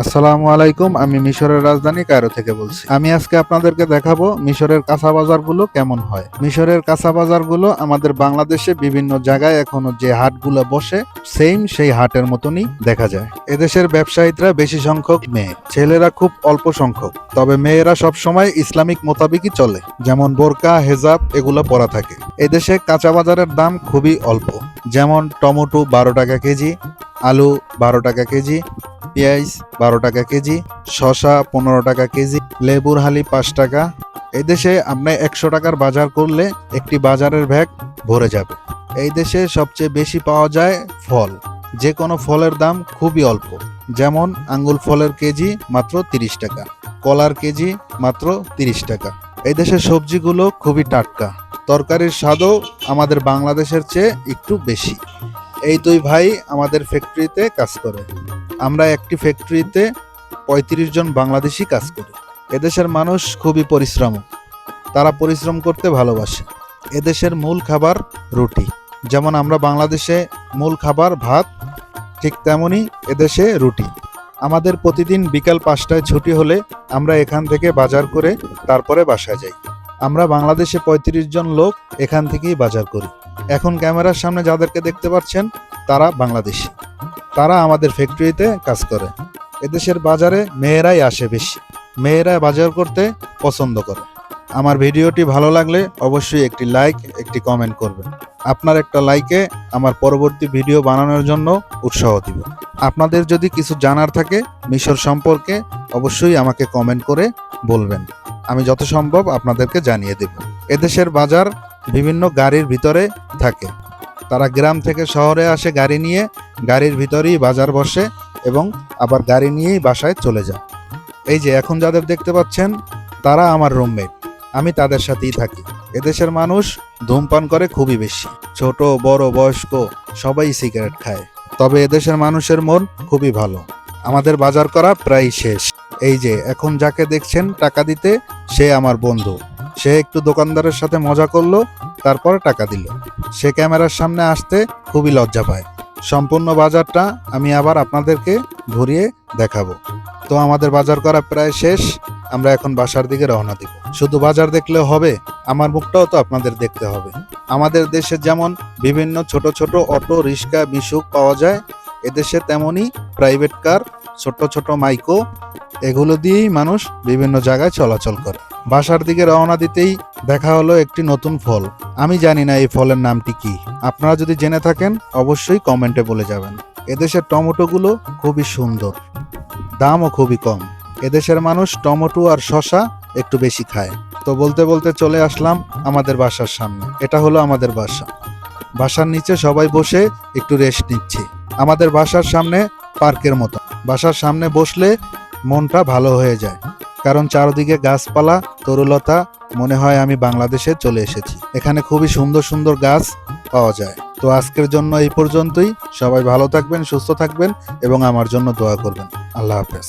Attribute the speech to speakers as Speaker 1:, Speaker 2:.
Speaker 1: আসসালামু আলাইকুম। আমি মিশরের রাজধানী কায়রো থেকে বলছি। আমি আজকে আপনাদেরকে দেখাবো মিশরের কাঁচা বাজারগুলো কেমন হয়। মিশরের কাঁচা বাজারগুলো আমাদের বাংলাদেশে বিভিন্ন জায়গায় এখনো যে হাটগুলো বসে সেম সেই হাটের মতনই দেখা যায়। এদেশের ব্যবসায়ীরা বেশি সংখ্যক মেয়ে, ছেলেরা খুব অল্প সংখ্যক। তবে মেয়েরা সবসময় ইসলামিক মোতাবেকই চলে, যেমন বোরকা, হেজাব এগুলো পরা থাকে। এদেশে কাঁচা বাজারের দাম খুবই অল্প, যেমন টমেটো 12 টাকা কেজি, আলু 12 টাকা কেজি, পেঁয়াজ 12 টাকা কেজি, শসা 15 টাকা কেজি, লেবুর হালি 5 টাকা। এদেশে আপনি 100 টাকার বাজার করলে একটি বাজারের ব্যাগ ভরে যাবে। এই দেশে সবচেয়ে বেশি পাওয়া যায় ফল। যে কোনো ফলের দাম খুবই অল্প, যেমন আঙ্গুর ফলের কেজি মাত্র 30 টাকা, কলার কেজি মাত্র 30 টাকা। এই দেশের সবজিগুলো খুবই টাটকা, তরকারির স্বাদও আমাদের বাংলাদেশের চেয়ে একটু বেশি। এই দুই ভাই আমাদের ফ্যাক্টরিতে কাজ করে। আমরা একটি ফ্যাক্টরিতে 35 জন বাংলাদেশি কাজ করি। এদেশের মানুষ খুবই পরিশ্রমী, তারা পরিশ্রম করতে ভালোবাসে। এদেশের মূল খাবার রুটি, যেমন আমরা বাংলাদেশে মূল খাবার ভাত, ঠিক তেমনই এদেশে রুটি। আমাদের প্রতিদিন বিকাল 5টায় ছুটি হলে আমরা এখান থেকে বাজার করে তারপরে বাসায় যাই। আমরা বাংলাদেশে 35 জন লোক এখান থেকেই বাজার করি। এখন ক্যামেরার সামনে যাদেরকে দেখতে পাচ্ছেন তারা বাংলাদেশি, তারা আমাদের ফ্যাক্টরিতে কাজ করে। এদেশের বাজারে মেয়েরাই আসে বেশি, মেয়েরা বাজার করতে পছন্দ করে। আমার ভিডিওটি ভালো লাগলে অবশ্যই একটি লাইক, একটি কমেন্ট করবেন। আপনার একটা লাইকে আমার পরবর্তী ভিডিও বানানোর জন্য উৎসাহ দিবে। আপনাদের যদি কিছু জানার থাকে মিশর সম্পর্কে অবশ্যই আমাকে কমেন্ট করে বলবেন, আমি যত সম্ভব আপনাদেরকে জানিয়ে দেব। এদেশের বাজার বিভিন্ন গাড়ির ভিতরে থাকে, তারা গ্রাম থেকে শহরে আসে গাড়ি নিয়ে, গাড়ির ভিতরেই বাজার বসে এবং আবার গাড়ি নিয়েই বাসায় চলে যায়। এই যে এখন যাদের দেখতে পাচ্ছেন তারা আমার রুমমেট, আমি তাদের সাথেই থাকি। এদেশের মানুষ ধূমপান করে খুবই বেশি, ছোট বড় বয়স্ক সবাই সিগারেট খায়। তবে এদেশের মানুষের মন খুবই ভালো। আমাদের বাজার করা প্রায় শেষ। এই যে এখন যাকে দেখছেন টাকা দিতে, সে আমার বন্ধু। সে একটু দোকানদারের সাথে মজা করলো, তারপরে টাকা দিল। সে ক্যামেরার সামনে আসতে খুবই লজ্জা পায়। সম্পূর্ণ বাজারটা আমি আবার আপনাদেরকে ঘুরিয়ে দেখাবো। তো আমাদের বাজার করা প্রায় শেষ, আমরা এখন বাসার দিকে রওনা দিব। শুধু বাজার দেখলেও হবে, আমার মুখটাও তো আপনাদের দেখতে হবে। আমাদের দেশে যেমন বিভিন্ন ছোট ছোট অটো রিক্সা বিশুক পাওয়া যায়, এদেশে তেমনই প্রাইভেট কার, ছোট ছোট মাইকো, এগুলো দিয়েই মানুষ বিভিন্ন জায়গায় চলাচল করে। বাসার দিকে রওনা দিতেই দেখা হলো একটি নতুন ফল। আমি জানি না এই ফলের নামটি কি, আপনারা যদি জেনে থাকেন অবশ্যই কমেন্টে বলে যাবেন। এদেশের টমেটোগুলো খুবই সুন্দর, দামও খুবই কম। এদেশের মানুষ টমেটো আর শসা একটু বেশি খায়। তো বলতে বলতে চলে আসলাম আমাদের বাসার সামনে। এটা হলো আমাদের বাসা। বাসার নিচে সবাই বসে একটু রেস্ট নিচ্ছি। আমাদের বাসার সামনে পার্কের মতো, বাসার সামনে বসলে মনটা ভালো হয়ে যায়, কারণ চারদিকে গাছপালা, তরুলতা, মনে হয় আমি বাংলাদেশে চলে এসেছি। এখানে খুবই সুন্দর সুন্দর গাছ পাওয়া যায়। তো আজকের জন্য এই পর্যন্তই। সবাই ভালো থাকবেন, সুস্থ থাকবেন এবং আমার জন্য দোয়া করবেন। আল্লাহ হাফেজ।